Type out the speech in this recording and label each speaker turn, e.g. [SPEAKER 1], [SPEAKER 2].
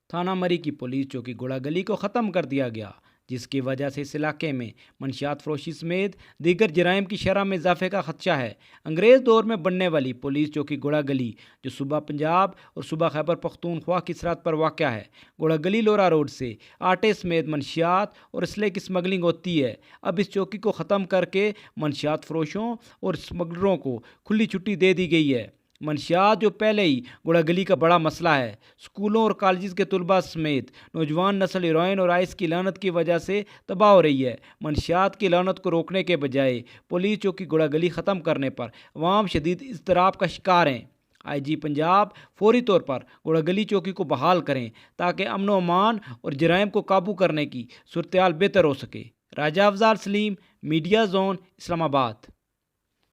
[SPEAKER 1] تھانہ مری کی پولیس چوکی گوڑا گلی کو ختم کر دیا گیا، جس کی وجہ سے اس علاقے میں منشیات فروشی سمیت دیگر جرائم کی شرح میں اضافے کا خدشہ ہے۔ انگریز دور میں بننے والی پولیس چوکی گوڑا گلی، جو صوبہ پنجاب اور صوبہ خیبر پختونخوا کی سرحد پر واقع ہے، گوڑا گلی لورا روڈ سے آٹے سمیت منشیات اور اسلحے کی اسمگلنگ ہوتی ہے۔ اب اس چوکی کو ختم کر کے منشیات فروشوں اور اسمگلروں کو کھلی چھٹی دے دی گئی ہے۔ منشیات جو پہلے ہی گوڑا گلی کا بڑا مسئلہ ہے، اسکولوں اور کالجز کے طلباء سمیت نوجوان نسل ہیروئن اور آئس کی لعنت کی وجہ سے تباہ ہو رہی ہے۔ منشیات کی لعنت کو روکنے کے بجائے پولیس چوکی گوڑا گلی ختم کرنے پر عوام شدید اضطراب کا شکار ہیں۔ آئی جی پنجاب فوری طور پر گوڑا گلی چوکی کو بحال کریں تاکہ امن و امان اور جرائم کو قابو کرنے کی صورتحال بہتر ہو سکے۔ راجہ افضال سلیم، میڈیا زون، اسلام آباد۔